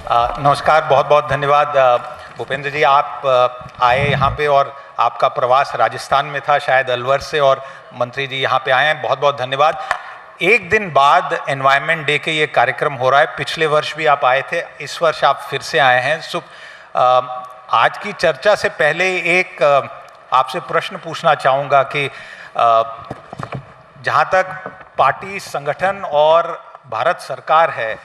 नमस्कार, बहुत बहुत धन्यवाद भूपेंद्र जी, आप आए यहाँ पे और आपका प्रवास राजस्थान में था, शायद अलवर से, और मंत्री जी यहाँ पे आए हैं, बहुत बहुत धन्यवाद। एक दिन बाद एनवायरनमेंट डे के ये कार्यक्रम हो रहा है, पिछले वर्ष भी आप आए थे, इस वर्ष आप फिर से आए हैं। आज की चर्चा से पहले एक आपसे प्रश्न पूछना चाहूँगा कि जहाँ तक पार्टी, संगठन और भारत सरकार है,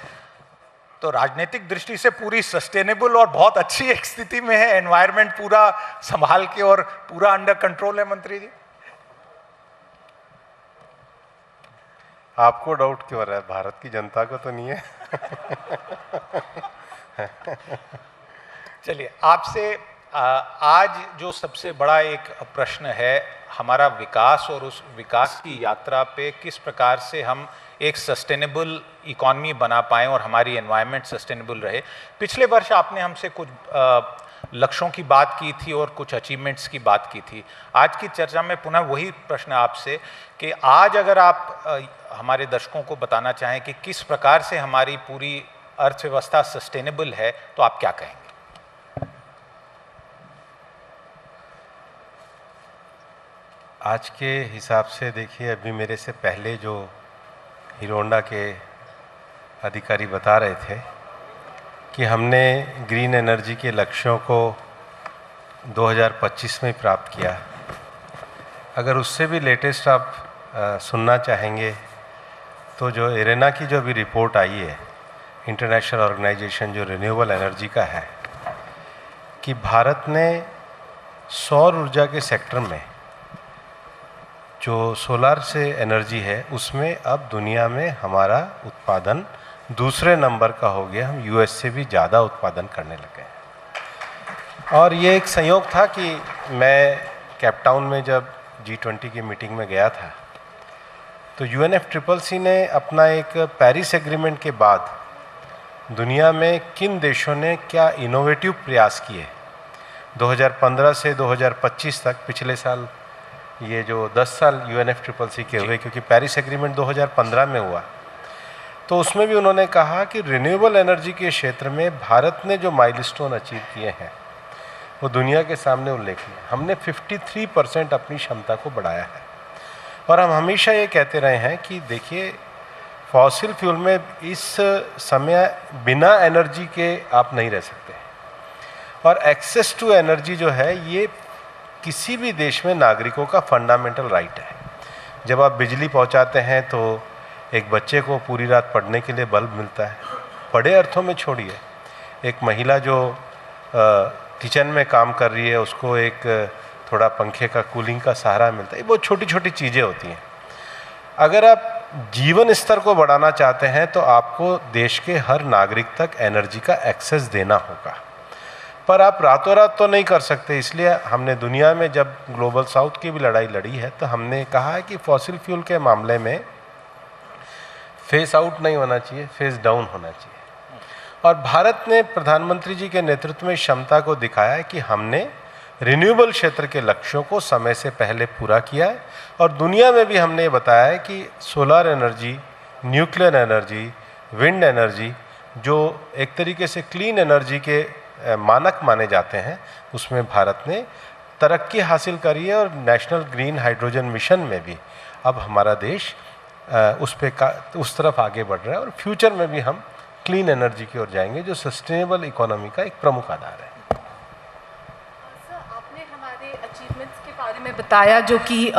तो राजनीतिक दृष्टि से पूरी सस्टेनेबल और बहुत अच्छी एक स्थिति में है, एनवायरनमेंट पूरा संभाल के और पूरा अंडर कंट्रोल है। मंत्री जी, आपको डाउट क्यों हो रहा है? भारत की जनता को तो नहीं है। चलिए, आपसे आज जो सबसे बड़ा एक प्रश्न है, हमारा विकास और उस विकास की यात्रा पे किस प्रकार से हम एक सस्टेनेबल इकॉनमी बना पाएँ और हमारी एनवायरनमेंट सस्टेनेबल रहे। पिछले वर्ष आपने हमसे कुछ लक्ष्यों की बात की थी और कुछ अचीवमेंट्स की बात की थी। आज की चर्चा में पुनः वही प्रश्न आपसे कि आज अगर आप हमारे दर्शकों को बताना चाहें कि किस प्रकार से हमारी पूरी अर्थव्यवस्था सस्टेनेबल है, तो आप क्या कहेंगे? आज के हिसाब से देखिए, अभी मेरे से पहले जो हीरो होंडा के अधिकारी बता रहे थे कि हमने ग्रीन एनर्जी के लक्ष्यों को 2025 में प्राप्त किया। अगर उससे भी लेटेस्ट आप सुनना चाहेंगे तो जो इरेना की जो अभी रिपोर्ट आई है, इंटरनेशनल ऑर्गेनाइजेशन जो रिन्यूएबल एनर्जी का है, कि भारत ने सौर ऊर्जा के सेक्टर में जो सोलार से एनर्जी है उसमें अब दुनिया में हमारा उत्पादन दूसरे नंबर का हो गया। हम यूएस से भी ज़्यादा उत्पादन करने लगे हैं। और ये एक संयोग था कि मैं केपटाउन में जब G20 की मीटिंग में गया था, तो UNFCCC ने अपना एक पेरिस एग्रीमेंट के बाद दुनिया में किन देशों ने क्या इनोवेटिव प्रयास किए 2015 से 2025 तक, पिछले साल ये जो 10 साल UNFCCC के हुए, क्योंकि पेरिस एग्रीमेंट 2015 में हुआ, तो उसमें भी उन्होंने कहा कि रिन्यूएबल एनर्जी के क्षेत्र में भारत ने जो माइलस्टोन अचीव किए हैं वो दुनिया के सामने उल्लेखनीय। हमने 53% अपनी क्षमता को बढ़ाया है। और हम हमेशा ये कहते रहे हैं कि देखिए, फॉसिल फ्यूल में इस समय बिना एनर्जी के आप नहीं रह सकते, और एक्सेस टू एनर्जी जो है ये किसी भी देश में नागरिकों का फंडामेंटल राइट है। जब आप बिजली पहुंचाते हैं तो एक बच्चे को पूरी रात पढ़ने के लिए बल्ब मिलता है, बड़े अर्थों में छोड़िए, एक महिला जो किचन में काम कर रही है उसको एक थोड़ा पंखे का कूलिंग का सहारा मिलता है। ये बहुत छोटी छोटी चीज़ें होती हैं। अगर आप जीवन स्तर को बढ़ाना चाहते हैं तो आपको देश के हर नागरिक तक एनर्जी का एक्सेस देना होगा, पर आप रातों रात तो नहीं कर सकते। इसलिए हमने दुनिया में जब ग्लोबल साउथ की भी लड़ाई लड़ी है तो हमने कहा है कि फॉसिल फ्यूल के मामले में फेस आउट नहीं होना चाहिए, फेस डाउन होना चाहिए। और भारत ने प्रधानमंत्री जी के नेतृत्व में क्षमता को दिखाया है कि हमने रिन्यूएबल क्षेत्र के लक्ष्यों को समय से पहले पूरा किया है। और दुनिया में भी हमने बताया है कि solar energy, nuclear energy, wind energy, जो एक तरीके से क्लीन एनर्जी के मानक माने जाते हैं, उसमें भारत ने तरक्की हासिल करी है। और नेशनल ग्रीन हाइड्रोजन मिशन में भी अब हमारा देश उस तरफ आगे बढ़ रहा है, और फ्यूचर में भी हम क्लीन एनर्जी की ओर जाएंगे, जो सस्टेनेबल इकोनॉमी का एक प्रमुख आधार है। सर, आपने हमारे अचीवमेंट्स के बारे में बताया जो कि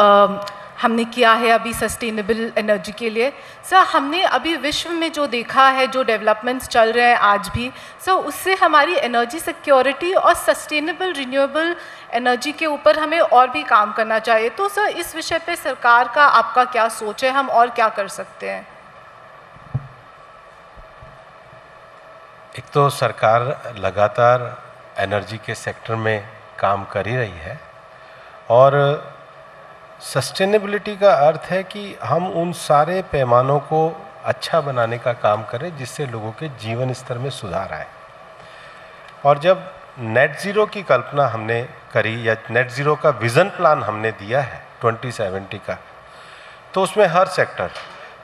हमने किया है अभी सस्टेनेबल एनर्जी के लिए। सर, हमने अभी विश्व में जो देखा है, जो डेवलपमेंट्स चल रहे हैं आज भी, सर उससे हमारी एनर्जी सिक्योरिटी और सस्टेनेबल रिन्यूएबल एनर्जी के ऊपर हमें और भी काम करना चाहिए। तो सर, इस विषय पे सरकार का आपका क्या सोच है, हम और क्या कर सकते हैं? एक तो सरकार लगातार एनर्जी के सेक्टर में काम कर ही रही है, और सस्टेनेबिलिटी का अर्थ है कि हम उन सारे पैमानों को अच्छा बनाने का काम करें जिससे लोगों के जीवन स्तर में सुधार आए। और जब नेट ज़ीरो की कल्पना हमने करी, या नेट ज़ीरो का विज़न प्लान हमने दिया है 2070 का, तो उसमें हर सेक्टर,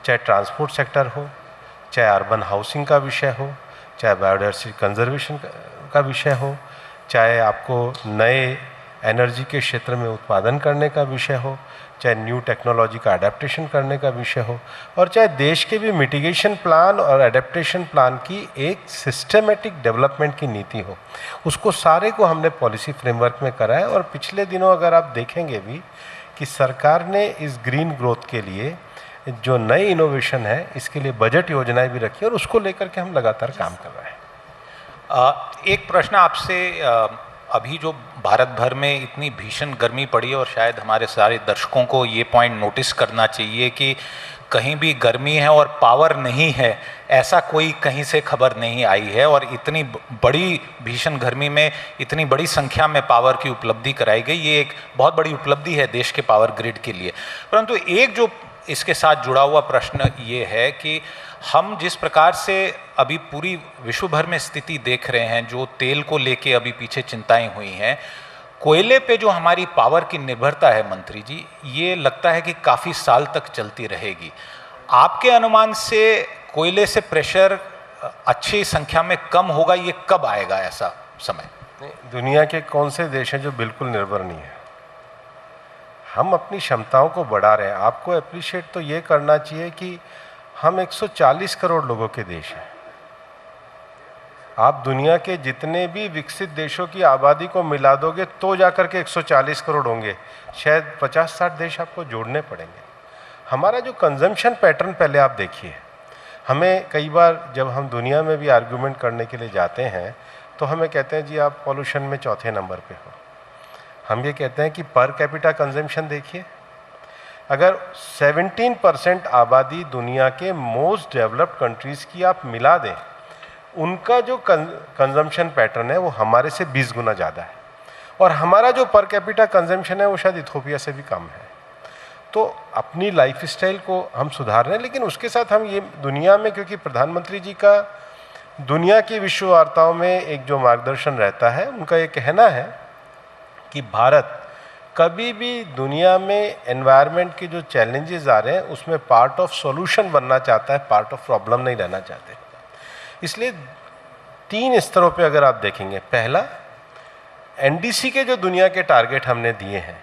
चाहे ट्रांसपोर्ट सेक्टर हो, चाहे अर्बन हाउसिंग का विषय हो, चाहे बायोडाइवर्सिटी कंजर्वेशन का विषय हो, चाहे आपको नए एनर्जी के क्षेत्र में उत्पादन करने का विषय हो, चाहे न्यू टेक्नोलॉजी का अडेप्टेशन करने का विषय हो, और चाहे देश के भी मिटिगेशन प्लान और अडेप्टेशन प्लान की एक सिस्टमेटिक डेवलपमेंट की नीति हो, उसको सारे को हमने पॉलिसी फ्रेमवर्क में करा है। और पिछले दिनों अगर आप देखेंगे भी कि सरकार ने इस ग्रीन ग्रोथ के लिए जो नई इनोवेशन है इसके लिए बजट योजनाएं भी रखी और उसको लेकर के हम लगातार काम कर रहे हैं। एक प्रश्न आपसे, अभी जो भारत भर में इतनी भीषण गर्मी पड़ी है और शायद हमारे सारे दर्शकों को ये पॉइंट नोटिस करना चाहिए कि कहीं भी गर्मी है और पावर नहीं है, ऐसा कोई कहीं से खबर नहीं आई है। और इतनी बड़ी भीषण गर्मी में इतनी बड़ी संख्या में पावर की उपलब्धि कराई गई, ये एक बहुत बड़ी उपलब्धि है देश के पावर ग्रिड के लिए। परंतु एक जो इसके साथ जुड़ा हुआ प्रश्न ये है कि हम जिस प्रकार से अभी पूरी विश्व भर में स्थिति देख रहे हैं, जो तेल को लेके अभी पीछे चिंताएं हुई हैं, कोयले पे जो हमारी पावर की निर्भरता है मंत्री जी, ये लगता है कि काफ़ी साल तक चलती रहेगी। आपके अनुमान से कोयले से प्रेशर अच्छी संख्या में कम होगा, ये कब आएगा ऐसा समय? दुनिया के कौन से देश हैं जो बिल्कुल निर्भर नहीं है? हम अपनी क्षमताओं को बढ़ा रहे हैं। आपको अप्रिशिएट तो ये करना चाहिए कि हम 140 करोड़ लोगों के देश हैं। आप दुनिया के जितने भी विकसित देशों की आबादी को मिला दोगे तो जाकर के 140 करोड़ होंगे, शायद 50-60 देश आपको जोड़ने पड़ेंगे। हमारा जो कंजम्पशन पैटर्न पहले आप देखिए, हमें कई बार जब हम दुनिया में भी आर्गूमेंट करने के लिए जाते हैं तो हमें कहते हैं जी आप पॉल्यूशन में चौथे नंबर पे हो। हम ये कहते हैं कि पर कैपिटा कंजम्पशन देखिए, अगर 17% आबादी दुनिया के मोस्ट डेवलप्ड कंट्रीज़ की आप मिला दें, उनका जो कंजम्पशन पैटर्न है वो हमारे से 20 गुना ज़्यादा है, और हमारा जो पर कैपिटा कंजम्पशन है वो शायद इथोपिया से भी कम है। तो अपनी लाइफस्टाइल को हम सुधार रहे हैं, लेकिन उसके साथ हम ये दुनिया में, क्योंकि प्रधानमंत्री जी का दुनिया की विश्व वार्ताओं में एक जो मार्गदर्शन रहता है, उनका ये कहना है कि भारत कभी भी दुनिया में एनवायरनमेंट के जो चैलेंजेस आ रहे हैं उसमें पार्ट ऑफ सॉल्यूशन बनना चाहता है, पार्ट ऑफ प्रॉब्लम नहीं रहना चाहते। इसलिए 3 स्तरों पे अगर आप देखेंगे, पहला, एनडीसी के जो दुनिया के टारगेट हमने दिए हैं,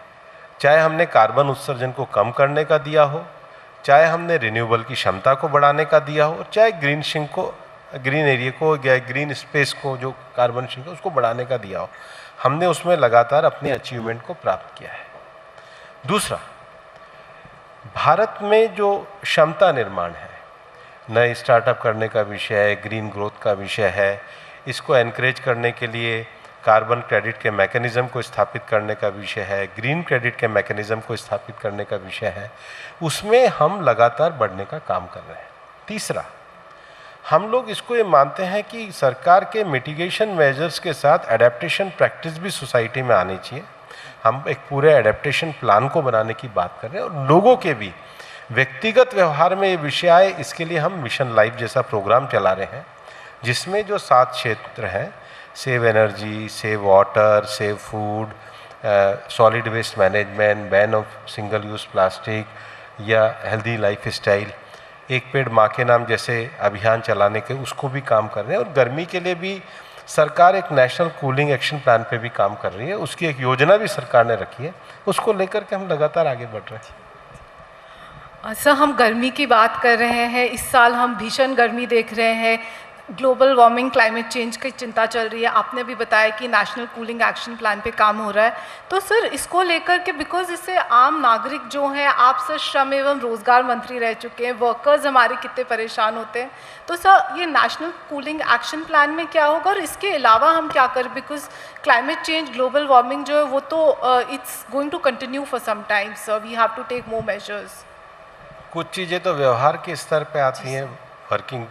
चाहे हमने कार्बन उत्सर्जन को कम करने का दिया हो, चाहे हमने रिन्यूएबल की क्षमता को बढ़ाने का दिया हो, चाहे ग्रीन सिंक को, ग्रीन एरिया को या ग्रीन स्पेस को, जो कार्बन सिंक है उसको बढ़ाने का दिया हो, हमने उसमें लगातार अपने अचीवमेंट को प्राप्त किया है। दूसरा, भारत में जो क्षमता निर्माण है, नए स्टार्टअप करने का विषय है, ग्रीन ग्रोथ का विषय है, इसको एनकरेज करने के लिए कार्बन क्रेडिट के मैकेनिज़्म को स्थापित करने का विषय है, ग्रीन क्रेडिट के मैकेनिज़्म को स्थापित करने का विषय है, उसमें हम लगातार बढ़ने का काम कर रहे हैं। तीसरा, हम लोग इसको ये मानते हैं कि सरकार के मिटिगेशन मेजर्स के साथ एडेप्टेशन प्रैक्टिस भी सोसाइटी में आनी चाहिए। हम एक पूरे एडेप्टेशन प्लान को बनाने की बात कर रहे हैं, और लोगों के भी व्यक्तिगत व्यवहार में ये विषय आए, इसके लिए हम मिशन लाइफ जैसा प्रोग्राम चला रहे हैं, जिसमें जो 7 क्षेत्र हैं, save energy, save water, save food, solid waste management, ban of single use plastic या हेल्दी लाइफ स्टाइल, एक पेड़ माँ के नाम जैसे अभियान चलाने के, उसको भी काम कर रहे हैं। और गर्मी के लिए भी सरकार एक नेशनल कूलिंग एक्शन प्लान पे भी काम कर रही है, उसकी एक योजना भी सरकार ने रखी है, उसको लेकर के हम लगातार आगे बढ़ रहे हैं। सर, हम गर्मी की बात कर रहे हैं, इस साल हम भीषण गर्मी देख रहे हैं, ग्लोबल वार्मिंग, क्लाइमेट चेंज की चिंता चल रही है। आपने भी बताया कि नेशनल कूलिंग एक्शन प्लान पे काम हो रहा है, तो सर इसको लेकर के, बिकॉज इससे आम नागरिक जो हैं, आप सर श्रम एवं रोजगार मंत्री रह चुके हैं, वर्कर्स हमारे कितने परेशान होते हैं, तो सर ये नेशनल कूलिंग एक्शन प्लान में क्या होगा और इसके अलावा हम क्या करें? Because climate change, global warming जो है वो तो it's going to continue for some time, sir we have to take more measures. कुछ चीज़ें तो व्यवहार के स्तर पे आती हैं, वर्किंग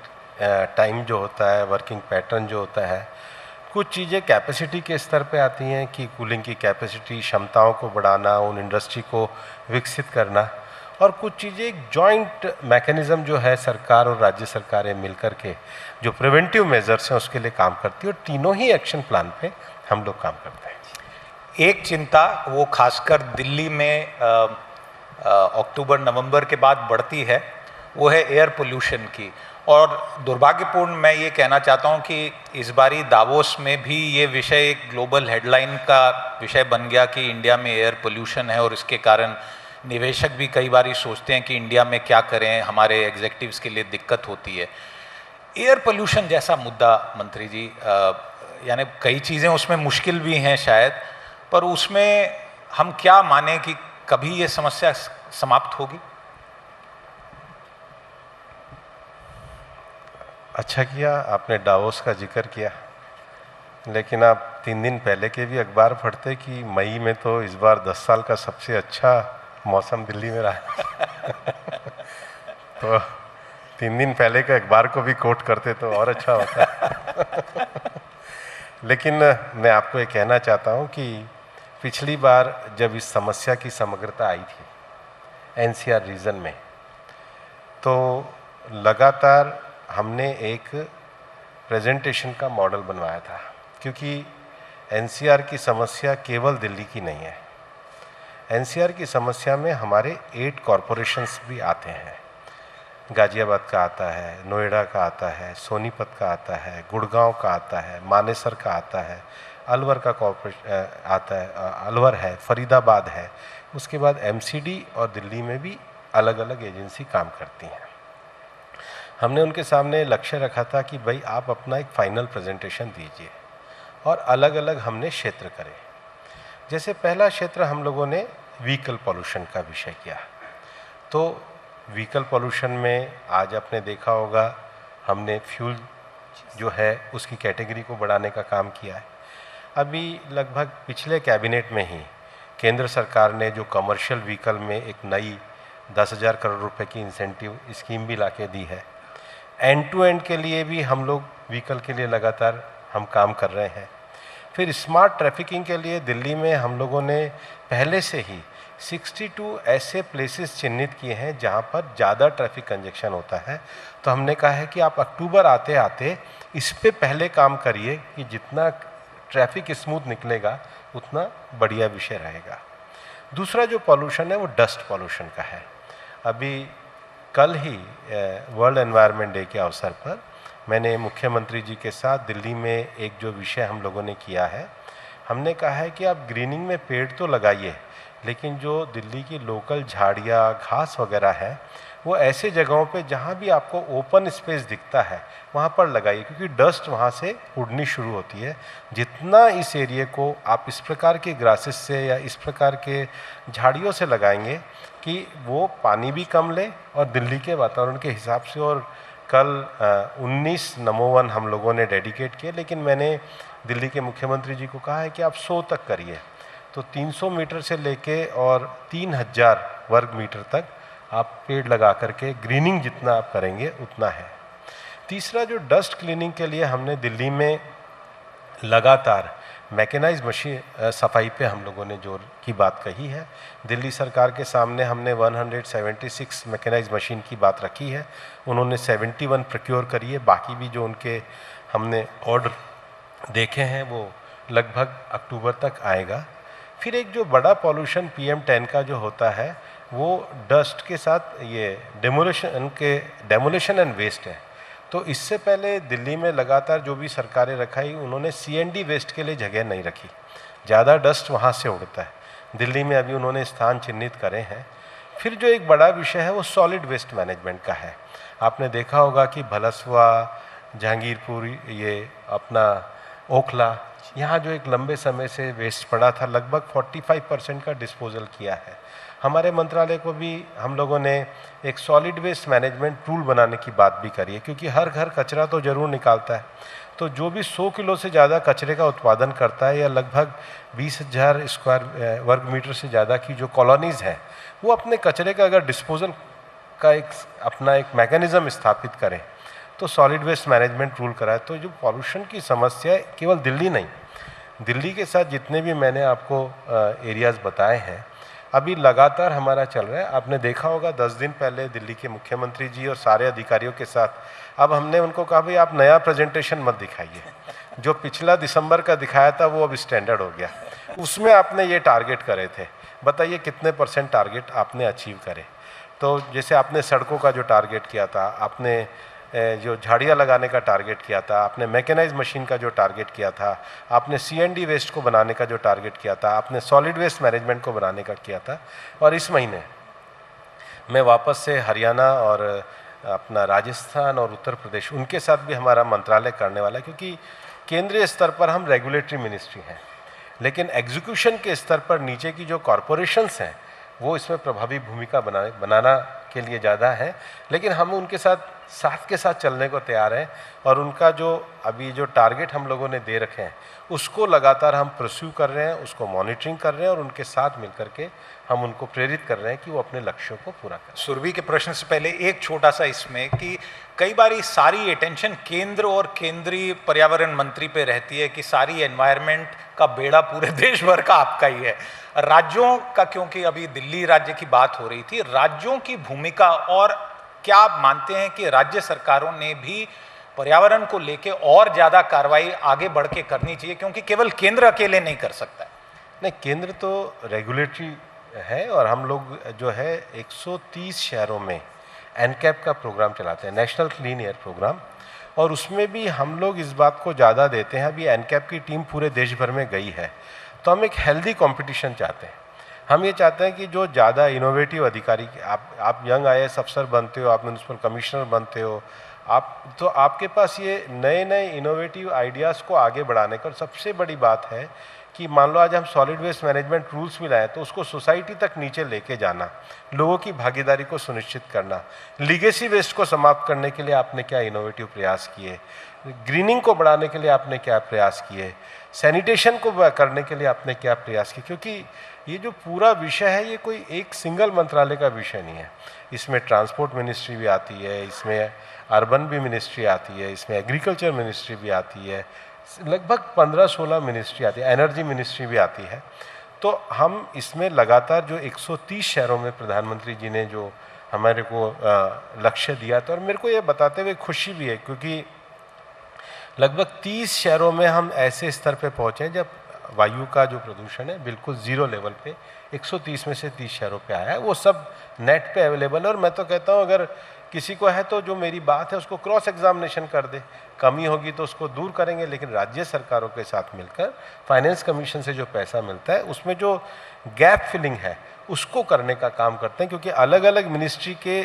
टाइम जो होता है, वर्किंग पैटर्न जो होता है, कुछ चीज़ें कैपेसिटी के स्तर पे आती हैं कि कूलिंग की कैपेसिटी, क्षमताओं को बढ़ाना, उन इंडस्ट्री को विकसित करना, और कुछ चीज़ें एक जॉइंट मैकेनिज़्म जो है सरकार और राज्य सरकारें मिलकर के जो प्रिवेंटिव मेजर्स हैं उसके लिए काम करती है, और तीनों ही एक्शन प्लान पे हम लोग काम करते हैं। एक चिंता वो खासकर दिल्ली में अक्टूबर नवंबर के बाद बढ़ती है, वो है एयर पोल्यूशन की। और दुर्भाग्यपूर्ण मैं ये कहना चाहता हूँ कि इस बारी दावोस में भी ये विषय एक ग्लोबल हेडलाइन का विषय बन गया कि इंडिया में एयर पोल्यूशन है और इसके कारण निवेशक भी कई बार सोचते हैं कि इंडिया में क्या करें, हमारे एग्जीक्यूटिव्स के लिए दिक्कत होती है। एयर पोल्यूशन जैसा मुद्दा मंत्री जी, यानी कई चीज़ें उसमें मुश्किल भी हैं शायद, पर उसमें हम क्या माने कि कभी ये समस्या समाप्त होगी? अच्छा किया आपने डावोस का जिक्र किया, लेकिन आप 3 दिन पहले के भी अखबार पढ़ते कि मई में तो इस बार 10 साल का सबसे अच्छा मौसम दिल्ली में रहा। तो 3 दिन पहले के अखबार को भी कोट करते तो और अच्छा होता। लेकिन मैं आपको ये कहना चाहता हूँ कि पिछली बार जब इस समस्या की समग्रता आई थी एनसीआर रीजन में, तो लगातार हमने एक प्रेजेंटेशन का मॉडल बनवाया था, क्योंकि एनसीआर की समस्या केवल दिल्ली की नहीं है। एनसीआर की समस्या में हमारे 8 कॉरपोरेशंस भी आते हैं। गाजियाबाद का आता है, नोएडा का आता है, सोनीपत का आता है, गुड़गांव का आता है, मानेसर का आता है, अलवर का कॉरपोरेशन आता है, अलवर है, फरीदाबाद है। उसके बाद एमसीडी और दिल्ली में भी अलग अलग एजेंसी काम करती हैं। हमने उनके सामने लक्ष्य रखा था कि भाई आप अपना एक फाइनल प्रेजेंटेशन दीजिए और अलग अलग हमने क्षेत्र करें। जैसे पहला क्षेत्र हम लोगों ने व्हीकल पॉल्यूशन का विषय किया। तो व्हीकल पॉल्यूशन में आज आपने देखा होगा हमने फ्यूल जो है उसकी कैटेगरी को बढ़ाने का काम किया है। अभी लगभग पिछले कैबिनेट में ही केंद्र सरकार ने जो कमर्शियल व्हीकल में एक नई 10,000 करोड़ रुपए की इंसेंटिव स्कीम भी लाके दी है। एंड टू एंड के लिए भी हम लोग व्हीकल के लिए लगातार हम काम कर रहे हैं। फिर स्मार्ट ट्रैफिकिंग के लिए दिल्ली में हम लोगों ने पहले से ही 62 ऐसे प्लेसेस चिन्हित किए हैं जहां पर ज़्यादा ट्रैफिक कंजेक्शन होता है। तो हमने कहा है कि आप अक्टूबर आते आते इस पे पहले काम करिए कि जितना ट्रैफिक स्मूथ निकलेगा उतना बढ़िया विषय रहेगा। दूसरा जो पॉल्यूशन है वो डस्ट पॉल्यूशन का है। अभी कल ही वर्ल्ड एनवायरनमेंट डे के अवसर पर मैंने मुख्यमंत्री जी के साथ दिल्ली में एक जो विषय हम लोगों ने किया है, हमने कहा है कि आप ग्रीनिंग में पेड़ तो लगाइए, लेकिन जो दिल्ली की लोकल झाड़ियाँ घास वगैरह है वो ऐसे जगहों पे जहाँ भी आपको ओपन स्पेस दिखता है वहाँ पर लगाइए, क्योंकि डस्ट वहाँ से उड़नी शुरू होती है। जितना इस एरिया को आप इस प्रकार के ग्रासेस से या इस प्रकार के झाड़ियों से लगाएंगे कि वो पानी भी कम ले और दिल्ली के वातावरण के हिसाब से। और कल 19 नमो वन हम लोगों ने डेडिकेट किए, लेकिन मैंने दिल्ली के मुख्यमंत्री जी को कहा है कि आप 100 तक करिए। तो 300 मीटर से लेके और 3000 वर्ग मीटर तक आप पेड़ लगा करके ग्रीनिंग जितना आप करेंगे उतना है। तीसरा जो डस्ट क्लीनिंग के लिए हमने दिल्ली में लगातार मैकेनाइज मशीन सफाई पे हम लोगों ने जोर की बात कही है। दिल्ली सरकार के सामने हमने 176 मैकेनाइज मशीन की बात रखी है, उन्होंने 71 प्रोक्योर करी है। बाकी भी जो उनके हमने ऑर्डर देखे हैं वो लगभग अक्टूबर तक आएगा। फिर एक जो बड़ा पॉल्यूशन PM10 का जो होता है वो डस्ट के साथ ये डेमोलिशन एंड वेस्ट है। तो इससे पहले दिल्ली में लगातार जो भी सरकारें रखाई उन्होंने CND वेस्ट के लिए जगह नहीं रखी, ज़्यादा डस्ट वहाँ से उड़ता है। दिल्ली में अभी उन्होंने स्थान चिन्हित करे हैं। फिर जो एक बड़ा विषय है वो सॉलिड वेस्ट मैनेजमेंट का है। आपने देखा होगा कि भलसवा, जहांगीरपुर, ये अपना ओखला, यहाँ जो एक लंबे समय से वेस्ट पड़ा था लगभग 45% का डिस्पोजल किया है। हमारे मंत्रालय को भी हम लोगों ने एक सॉलिड वेस्ट मैनेजमेंट टूल बनाने की बात भी करी है, क्योंकि हर घर कचरा तो ज़रूर निकालता है। तो जो भी 100 किलो से ज़्यादा कचरे का उत्पादन करता है या लगभग 20,000 स्क्वायर वर्ग मीटर से ज़्यादा की जो कॉलोनीज़ हैं वो अपने कचरे का अगर डिस्पोजल का एक अपना एक मैकेनिज़्म स्थापित करें तो सॉलिड वेस्ट मैनेजमेंट रूल कराए। तो जो पॉल्यूशन की समस्या है केवल दिल्ली नहीं, दिल्ली के साथ जितने भी मैंने आपको एरियाज़ बताए हैं अभी लगातार हमारा चल रहा है। आपने देखा होगा 10 दिन पहले दिल्ली के मुख्यमंत्री जी और सारे अधिकारियों के साथ अब हमने उनको कहा भाई आप नया प्रेजेंटेशन मत दिखाइए, जो पिछला दिसंबर का दिखाया था वो अब स्टैंडर्ड हो गया। उसमें आपने ये टारगेट करे थे, बताइए कितने % टारगेट आपने अचीव करे। तो जैसे आपने सड़कों का जो टारगेट किया था, आपने जो झाड़ियाँ लगाने का टारगेट किया था, आपने मैकेनाइज मशीन का जो टारगेट किया था, आपने CND वेस्ट को बनाने का जो टारगेट किया था, आपने सॉलिड वेस्ट मैनेजमेंट को बनाने का किया था। और इस महीने मैं वापस से हरियाणा और अपना राजस्थान और उत्तर प्रदेश, उनके साथ भी हमारा मंत्रालय करने वाला है, क्योंकि केंद्रीय स्तर पर हम रेगुलेटरी मिनिस्ट्री हैं, लेकिन एग्जीक्यूशन के स्तर पर नीचे की जो कॉरपोरेशंस हैं वो इसमें प्रभावी भूमिका बनाना के लिए ज़्यादा है। लेकिन हम उनके साथ के साथ चलने को तैयार हैं, और उनका जो अभी जो टारगेट हम लोगों ने दे रखे हैं उसको लगातार हम परस्यू कर रहे हैं, उसको मॉनिटरिंग कर रहे हैं, और उनके साथ मिलकर के हम उनको प्रेरित कर रहे हैं कि वो अपने लक्ष्यों को पूरा करें। सुरभि के प्रश्न से पहले एक छोटा सा इसमें कि कई बार सारी अटेंशन केंद्र और केंद्रीय पर्यावरण मंत्री पे रहती है कि सारी एनवायरनमेंट का बेड़ा पूरे देश भर का आपका ही है। राज्यों का, क्योंकि अभी दिल्ली राज्य की बात हो रही थी, राज्यों की भूमिका, और क्या आप मानते हैं कि राज्य सरकारों ने भी पर्यावरण को लेके और ज़्यादा कार्रवाई आगे बढ़ के करनी चाहिए, क्योंकि केवल केंद्र अकेले नहीं कर सकता है? नहीं, केंद्र तो रेगुलेटरी है, और हम लोग जो है 130 शहरों में एनकैप का प्रोग्राम चलाते हैं, नेशनल क्लीन एयर प्रोग्राम, और उसमें भी हम लोग इस बात को ज़्यादा देते हैं। अभी एनकैप की टीम पूरे देश भर में गई है, तो हम एक हेल्दी कंपटीशन चाहते हैं। हम ये चाहते हैं कि जो ज़्यादा इनोवेटिव अधिकारी, आप यंग IAS अफसर बनते हो, आप म्यूनिसिपल कमिश्नर बनते हो, तो आपके पास ये नए नए इनोवेटिव आइडियाज़ को आगे बढ़ाने का सबसे बड़ी बात है कि मान लो आज हम सॉलिड वेस्ट मैनेजमेंट रूल्स भी लाएं, तो उसको सोसाइटी तक नीचे लेके जाना, लोगों की भागीदारी को सुनिश्चित करना, लीगेसी वेस्ट को समाप्त करने के लिए आपने क्या इनोवेटिव प्रयास किए, ग्रीनिंग को बढ़ाने के लिए आपने क्या प्रयास किए, सैनिटेशन को करने के लिए आपने क्या प्रयास किए। क्योंकि ये जो पूरा विषय है ये कोई एक सिंगल मंत्रालय का विषय नहीं है, इसमें ट्रांसपोर्ट मिनिस्ट्री भी आती है, इसमें अर्बन भी मिनिस्ट्री आती है, इसमें एग्रीकल्चर मिनिस्ट्री भी आती है, लगभग 15-16 मिनिस्ट्री आती है, एनर्जी मिनिस्ट्री भी आती है। तो हम इसमें लगातार जो 130 शहरों में प्रधानमंत्री जी ने जो हमारे को लक्ष्य दिया था, और मेरे को ये बताते हुए खुशी भी है, क्योंकि लगभग 30 शहरों में हम ऐसे स्तर पे पहुँचे हैं जब वायु का जो प्रदूषण है बिल्कुल ज़ीरो लेवल पे 130 में से 30 शहरों पे आया है। वो सब नेट पे अवेलेबल है, और मैं तो कहता हूँ अगर किसी को है तो जो मेरी बात है उसको क्रॉस एग्जामिनेशन कर दे, कमी होगी तो उसको दूर करेंगे। लेकिन राज्य सरकारों के साथ मिलकर फाइनेंस कमीशन से जो पैसा मिलता है उसमें जो गैप फिलिंग है उसको करने का काम करते हैं, क्योंकि अलग अलग मिनिस्ट्री के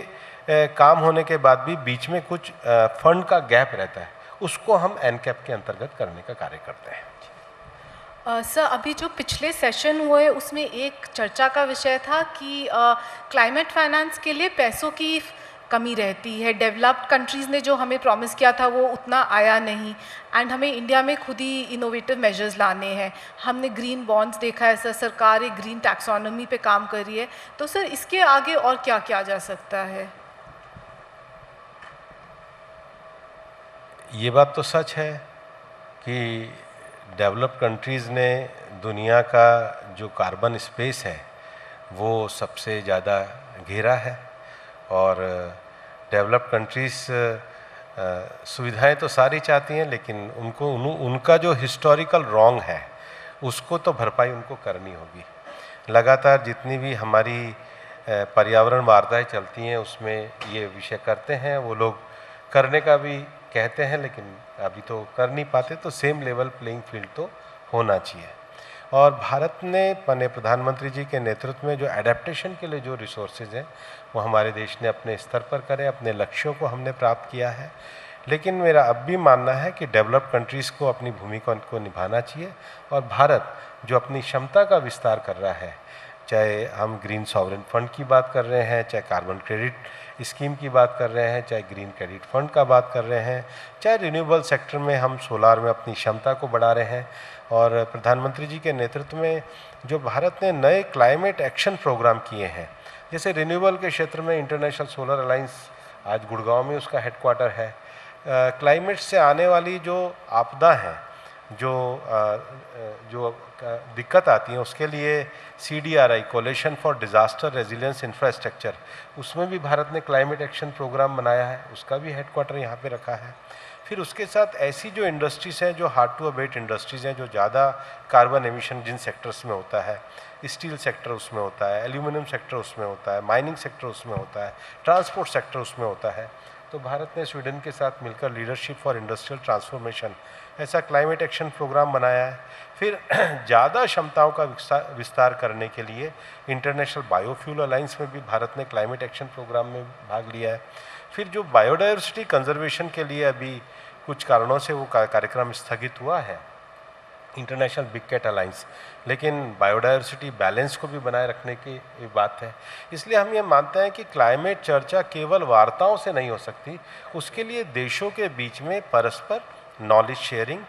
काम होने के बाद भी बीच में कुछ फंड का गैप रहता है, उसको हम एनकैप के अंतर्गत करने का कार्य करते हैं। सर, अभी जो पिछले सेशन हुए उसमें एक चर्चा का विषय था कि क्लाइमेट फाइनेंस के लिए पैसों की कमी रहती है, डेवलप्ड कंट्रीज़ ने जो हमें प्रॉमिस किया था वो उतना आया नहीं, एंड हमें इंडिया में खुद ही इनोवेटिव मेजर्स लाने हैं। हमने ग्रीन बॉन्ड्स देखा है, सर सरकार एक ग्रीन टैक्सोनॉमी पे काम कर रही है, तो सर इसके आगे और क्या किया जा सकता है? ये बात तो सच है कि डेवलप्ड कंट्रीज़ ने दुनिया का जो कार्बन स्पेस है वो सबसे ज़्यादा घेरा है, और डेवलप्ड कंट्रीज़ सुविधाएं तो सारी चाहती हैं, लेकिन उनका जो हिस्टोरिकल रॉन्ग है उसको तो भरपाई उनको करनी होगी। लगातार जितनी भी हमारी पर्यावरण वार्ताएं चलती हैं उसमें ये विषय करते हैं, वो लोग करने का भी कहते हैं, लेकिन अभी तो कर नहीं पाते। तो सेम लेवल प्लेइंग फील्ड तो होना चाहिए, और भारत ने अपने प्रधानमंत्री जी के नेतृत्व में जो एडेप्टेशन के लिए जो रिसोर्सेज हैं वो हमारे देश ने अपने स्तर पर करे, अपने लक्ष्यों को हमने प्राप्त किया है। लेकिन मेरा अब भी मानना है कि डेवलप्ड कंट्रीज़ को अपनी भूमिका को निभाना चाहिए, और भारत जो अपनी क्षमता का विस्तार कर रहा है, चाहे हम ग्रीन सॉवरेन फंड की बात कर रहे हैं, चाहे कार्बन क्रेडिट स्कीम की बात कर रहे हैं, चाहे ग्रीन क्रेडिट फंड का बात कर रहे हैं, चाहे रिन्यूएबल सेक्टर में हम सोलार में अपनी क्षमता को बढ़ा रहे हैं, और प्रधानमंत्री जी के नेतृत्व में जो भारत ने नए क्लाइमेट एक्शन प्रोग्राम किए हैं, जैसे रिन्यूएबल के क्षेत्र में इंटरनेशनल सोलर अलायंस आज गुड़गांव में उसका हेडक्वार्टर है। क्लाइमेट से आने वाली जो आपदा हैं, जो दिक्कत आती है उसके लिए CDRI coalition for disaster resilience infrastructure, उसमें भी भारत ने क्लाइमेट एक्शन प्रोग्राम बनाया है, उसका भी हेडक्वार्टर यहाँ पे रखा है। फिर उसके साथ ऐसी जो इंडस्ट्रीज़ हैं जो हार्ड टू अबेट इंडस्ट्रीज़ हैं, जो ज़्यादा कार्बन एमिशन जिन सेक्टर्स में होता है, स्टील सेक्टर उसमें होता है, एल्यूमिनियम सेक्टर उसमें होता है, माइनिंग सेक्टर उसमें होता है, ट्रांसपोर्ट सेक्टर उसमें होता है, तो भारत ने स्वीडन के साथ मिलकर लीडरशिप फॉर इंडस्ट्रियल ट्रांसफॉर्मेशन ऐसा क्लाइमेट एक्शन प्रोग्राम बनाया है। फिर ज़्यादा क्षमताओं का विस्तार करने के लिए इंटरनेशनल बायोफ्यूल अलायंस में भी भारत ने क्लाइमेट एक्शन प्रोग्राम में भाग लिया है। फिर जो बायोडाइवर्सिटी कंजर्वेशन के लिए अभी कुछ कारणों से वो कार्यक्रम स्थगित हुआ है, इंटरनेशनल बिग कैट अलायंस, लेकिन बायोडाइवर्सिटी बैलेंस को भी बनाए रखने की बात है। इसलिए हम ये मानते हैं कि क्लाइमेट चर्चा केवल वार्ताओं से नहीं हो सकती, उसके लिए देशों के बीच में परस्पर knowledge sharing,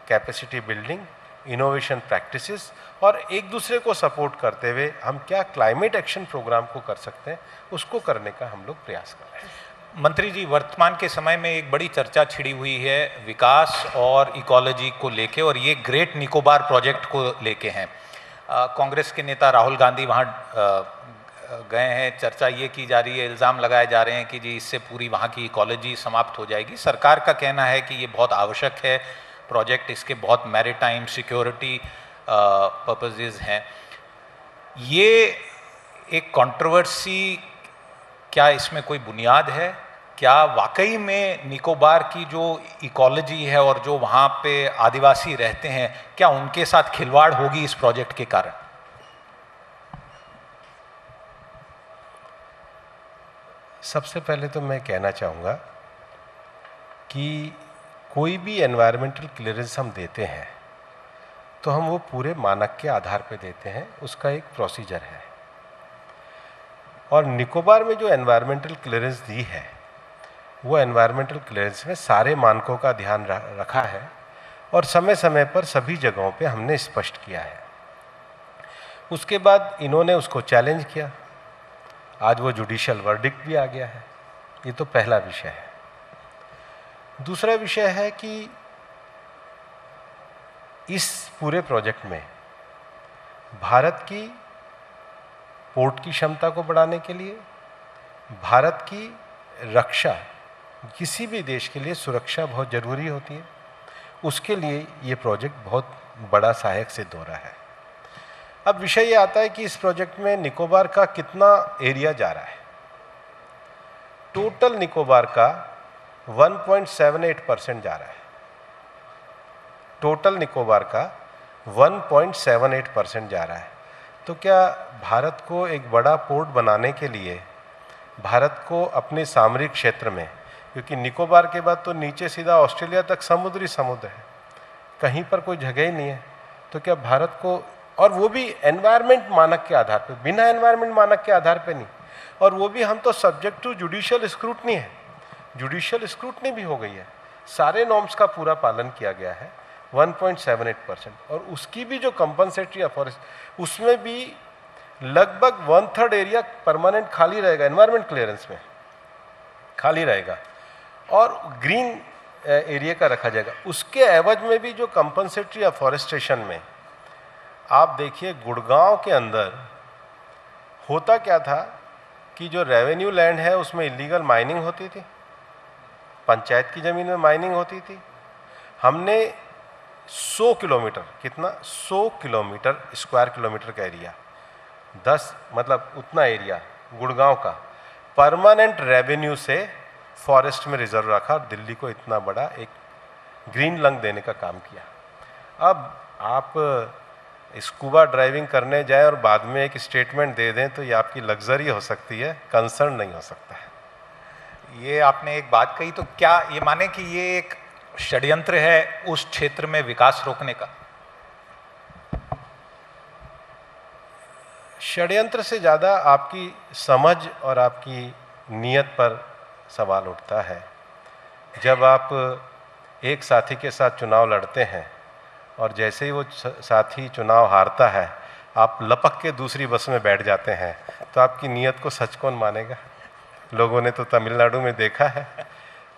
capacity building, innovation practices और एक दूसरे को सपोर्ट करते हुए हम क्या क्लाइमेट एक्शन प्रोग्राम को कर सकते हैं, उसको करने का हम लोग प्रयास कर रहे हैं। मंत्री जी, वर्तमान के समय में एक बड़ी चर्चा छिड़ी हुई है विकास और इकोलॉजी को लेके, और ये ग्रेट निकोबार प्रोजेक्ट को लेके हैं। कांग्रेस के नेता राहुल गांधी वहाँ गए हैं, चर्चा ये की जा रही है, इल्ज़ाम लगाए जा रहे हैं कि जी इससे पूरी वहाँ की इकोलॉजी समाप्त हो जाएगी। सरकार का कहना है कि ये बहुत आवश्यक है प्रोजेक्ट, इसके बहुत मैरीटाइम सिक्योरिटी पर्पसेस हैं। ये एक कंट्रोवर्सी, क्या इसमें कोई बुनियाद है? क्या वाकई में निकोबार की जो इकोलॉजी है और जो वहाँ पे आदिवासी रहते हैं, क्या उनके साथ खिलवाड़ होगी इस प्रोजेक्ट के कारण? सबसे पहले तो मैं कहना चाहूँगा कि कोई भी एनवायरमेंटल क्लियरेंस हम देते हैं तो हम वो पूरे मानक के आधार पे देते हैं, उसका एक प्रोसीजर है। और निकोबार में जो एनवायरमेंटल क्लियरेंस दी है वो एनवायरमेंटल क्लियरेंस में सारे मानकों का ध्यान रखा है और समय समय पर सभी जगहों पे हमने स्पष्ट किया है। उसके बाद इन्होंने उसको चैलेंज किया, आज वो जुडिशियल वर्डिक्ट भी आ गया है। ये तो पहला विषय है। दूसरा विषय है कि इस पूरे प्रोजेक्ट में भारत की पोर्ट की क्षमता को बढ़ाने के लिए, भारत की रक्षा, किसी भी देश के लिए सुरक्षा बहुत ज़रूरी होती है, उसके लिए ये प्रोजेक्ट बहुत बड़ा सहायक सिद्ध हो रहा है। अब विषय ये आता है कि इस प्रोजेक्ट में निकोबार का कितना एरिया जा रहा है। टोटल निकोबार का 1.78% जा रहा है। टोटल निकोबार का 1.78% जा रहा है। तो क्या भारत को एक बड़ा पोर्ट बनाने के लिए, भारत को अपने सामरिक क्षेत्र में, क्योंकि निकोबार के बाद तो नीचे सीधा ऑस्ट्रेलिया तक समुद्र है, कहीं पर कोई जगह ही नहीं है, तो क्या भारत को, और वो भी एनवायरनमेंट मानक के आधार पे, बिना एनवायरनमेंट मानक के आधार पे नहीं, और वो भी हम तो सब्जेक्ट टू जुडिशियल स्क्रूटनी है। जुडिशियल स्क्रूटनी भी हो गई है, सारे नॉर्म्स का पूरा पालन किया गया है। 1.78% और उसकी भी जो कंपनसेटरी अफॉरेस्ट, उसमें भी लगभग 1/3 एरिया परमानेंट खाली रहेगा, एनवायरनमेंट क्लियरेंस में खाली रहेगा और ग्रीन एरिया का रखा जाएगा। उसके एवज में भी जो कंपनसेटरी अफॉरेस्टेशन में, आप देखिए गुड़गांव के अंदर होता क्या था कि जो रेवेन्यू लैंड है उसमें इलीगल माइनिंग होती थी, पंचायत की ज़मीन में माइनिंग होती थी। हमने 100 किलोमीटर, कितना 100 किलोमीटर स्क्वायर किलोमीटर का एरिया, 10 मतलब उतना एरिया गुड़गांव का परमानेंट रेवेन्यू से फॉरेस्ट में रिजर्व रखा और दिल्ली को इतना बड़ा एक ग्रीन लंग देने का काम किया। अब आप स्कूबा ड्राइविंग करने जाएं और बाद में एक स्टेटमेंट दे दें तो ये आपकी लग्जरी हो सकती है, कंसर्न नहीं हो सकता है। ये आपने एक बात कही, तो क्या ये माने कि ये एक षड्यंत्र है उस क्षेत्र में विकास रोकने का? षड्यंत्र से ज़्यादा आपकी समझ और आपकी नीयत पर सवाल उठता है। जब आप एक साथी के साथ चुनाव लड़ते हैं और जैसे ही वो साथी चुनाव हारता है, आप लपक के दूसरी बस में बैठ जाते हैं, तो आपकी नीयत को सच कौन मानेगा? लोगों ने तो तमिलनाडु में देखा है,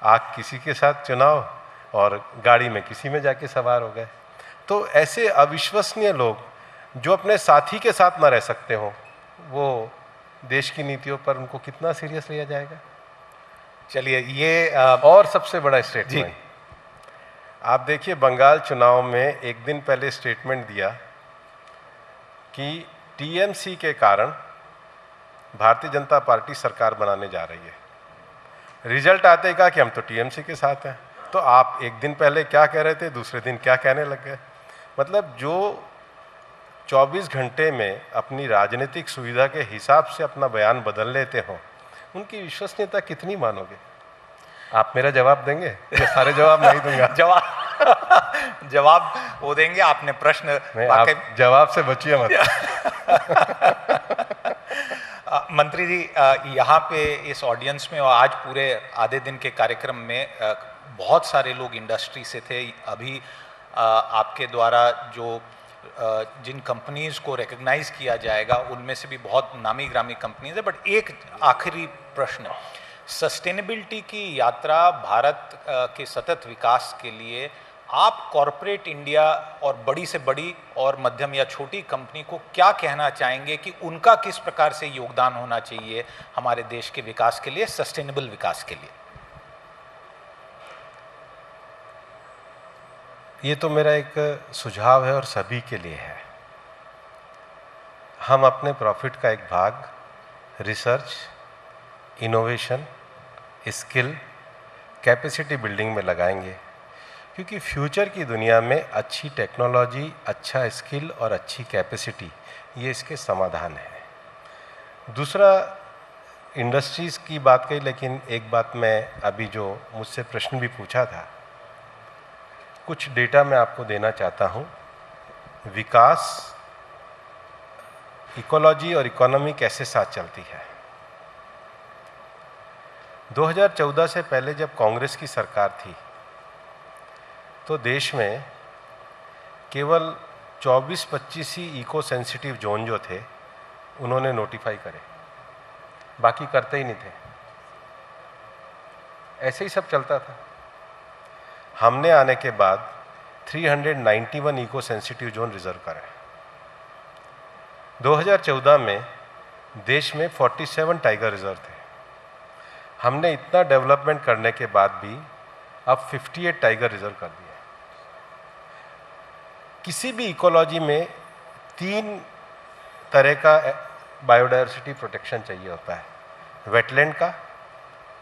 आप किसी के साथ चुनाव और गाड़ी में किसी में जाके सवार हो गए। तो ऐसे अविश्वसनीय लोग जो अपने साथी के साथ ना रह सकते हो, वो देश की नीतियों पर उनको कितना सीरियस लिया जाएगा? चलिए, ये और सबसे बड़ा स्टेटमेंट, आप देखिए बंगाल चुनाव में एक दिन पहले स्टेटमेंट दिया कि टीएमसी के कारण भारतीय जनता पार्टी सरकार बनाने जा रही है। रिजल्ट आते ही कहा कि हम तो टीएमसी के साथ हैं। तो आप एक दिन पहले क्या कह रहे थे, दूसरे दिन क्या कहने लग गए। मतलब जो 24 घंटे में अपनी राजनीतिक सुविधा के हिसाब से अपना बयान बदल लेते हो, उनकी विश्वसनीयता कितनी मानोगे? आप मेरा जवाब देंगे? ये सारे जवाब नहीं दूंगा। जवाब वो देंगे। आपने प्रश्न आप जवाब से बचिए मत। मंत्री जी, यहाँ पे इस ऑडियंस में और आज पूरे आधे दिन के कार्यक्रम में बहुत सारे लोग इंडस्ट्री से थे। अभी आपके द्वारा जो जिन कंपनीज़ को रिकग्नाइज़ किया जाएगा उनमें से भी बहुत नामी ग्रामी कंपनीज़ है। बट एक आखिरी प्रश्न, सस्टेनेबिलिटी की यात्रा भारत के सतत विकास के लिए आप कॉरपोरेट इंडिया और बड़ी से बड़ी और मध्यम या छोटी कंपनी को क्या कहना चाहेंगे कि उनका किस प्रकार से योगदान होना चाहिए हमारे देश के विकास के लिए, सस्टेनेबल विकास के लिए? ये तो मेरा एक सुझाव है और सभी के लिए है। हम अपने प्रॉफिट का एक भाग research, innovation, skill, capacity building में लगाएंगे, क्योंकि फ्यूचर की दुनिया में अच्छी टेक्नोलॉजी, अच्छा स्किल और अच्छी कैपेसिटी ये इसके समाधान है। दूसरा, इंडस्ट्रीज़ की बात कही, लेकिन एक बात मैं अभी जो मुझसे प्रश्न भी पूछा था, कुछ डेटा मैं आपको देना चाहता हूँ। विकास, इकोलॉजी और इकोनॉमी कैसे साथ चलती है। 2014 से पहले जब कांग्रेस की सरकार थी तो देश में केवल 24-25 ही इको सेंसिटिव जोन जो थे उन्होंने नोटिफाई करे, बाकी करते ही नहीं थे। ऐसे ही सब चलता था। हमने आने के बाद 391 इको सेंसिटिव जोन रिजर्व करे। 2014 में देश में 47 टाइगर रिजर्व थे। हमने इतना डेवलपमेंट करने के बाद भी अब 58 टाइगर रिजर्व कर दिए। किसी भी इकोलॉजी में 3 तरह का बायोडायवर्सिटी प्रोटेक्शन चाहिए होता है, वेटलैंड का,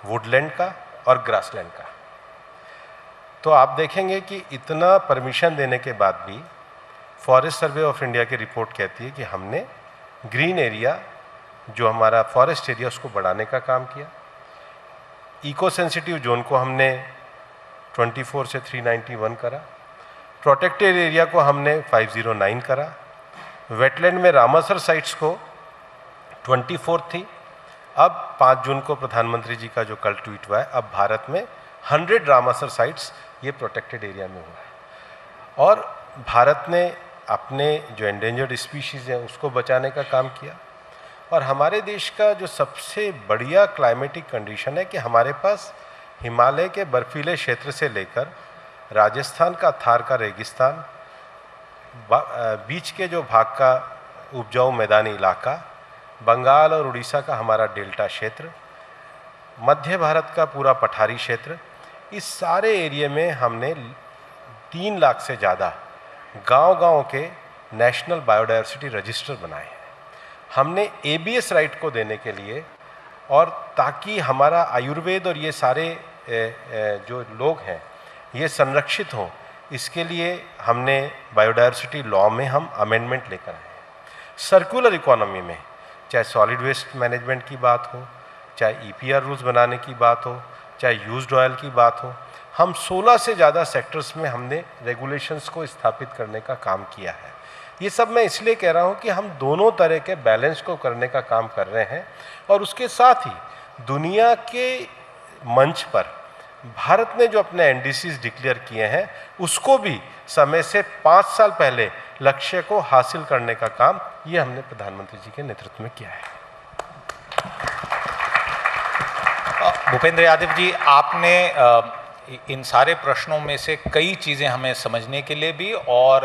वुडलैंड का और ग्रासलैंड का। तो आप देखेंगे कि इतना परमिशन देने के बाद भी फॉरेस्ट सर्वे ऑफ इंडिया की रिपोर्ट कहती है कि हमने ग्रीन एरिया, जो हमारा फॉरेस्ट एरिया, उसको बढ़ाने का काम किया। इको सेंसिटिव जोन को हमने 24 से 391 करा। प्रोटेक्टेड एरिया को हमने 509 करा। वेटलैंड में रामसर साइट्स को 24 थी। अब 5 जून को प्रधानमंत्री जी का जो कल ट्वीट हुआ है, अब भारत में 100 रामसर साइट्स ये प्रोटेक्टेड एरिया में हुआ है। और भारत ने अपने जो एंडेंजर्ड स्पीशीज़ हैं उसको बचाने का काम किया। और हमारे देश का जो सबसे बढ़िया क्लाइमेटिक कंडीशन है कि हमारे पास हिमालय के बर्फीले क्षेत्र से लेकर राजस्थान का थार का रेगिस्तान, बीच के जो भाग का उपजाऊ मैदानी इलाका, बंगाल और उड़ीसा का हमारा डेल्टा क्षेत्र, मध्य भारत का पूरा पठारी क्षेत्र, इस सारे एरिया में हमने 3 लाख से ज़्यादा गांव-गांव के नेशनल बायोडायवर्सिटी रजिस्टर बनाए हैं। हमने ABS राइट को देने के लिए, और ताकि हमारा आयुर्वेद और ये सारे जो लोग हैं ये संरक्षित हों, इसके लिए हमने बायोडायवर्सिटी लॉ में हम अमेंडमेंट लेकर आए हैं। सर्कुलर इकोनॉमी में चाहे सॉलिड वेस्ट मैनेजमेंट की बात हो, चाहे EPR रूल्स बनाने की बात हो, चाहे यूज्ड ऑयल की बात हो, हम 16 से ज़्यादा सेक्टर्स में हमने रेगुलेशंस को स्थापित करने का काम किया है। ये सब मैं इसलिए कह रहा हूँ कि हम दोनों तरह के बैलेंस को करने का काम कर रहे हैं। और उसके साथ ही दुनिया के मंच पर भारत ने जो अपने NDCs डिक्लेयर किए हैं उसको भी समय से 5 साल पहले लक्ष्य को हासिल करने का काम ये हमने प्रधानमंत्री जी के नेतृत्व में किया है। भूपेंद्र यादव जी, आपने इन सारे प्रश्नों में से कई चीज़ें हमें समझने के लिए भी और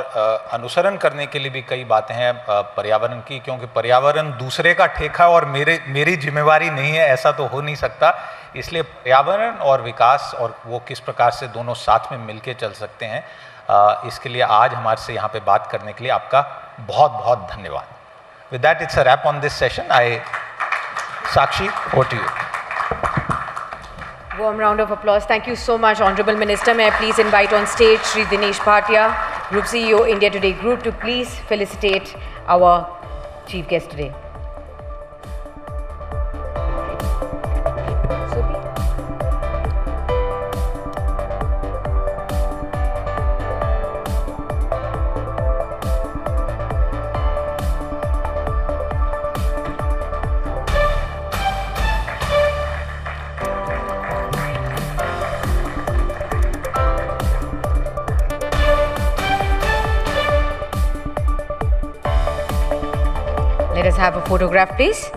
अनुसरण करने के लिए भी कई बातें हैं पर्यावरण की, क्योंकि पर्यावरण दूसरे का ठेका और मेरी जिम्मेवारी नहीं है, ऐसा तो हो नहीं सकता। इसलिए पर्यावरण और विकास और वो किस प्रकार से दोनों साथ में मिलके चल सकते हैं, इसके लिए आज हमारे से यहाँ पे बात करने के लिए आपका बहुत बहुत धन्यवाद। With that it's a wrap on this session. I Sakshi, over to you. Warm round of applause. Thank you so much, Honorable Minister. May I please invite on stage Shri Dinesh Bhatia, Group CEO, India Today Group, to please felicitate our chief guest today. Let us have a photograph, please.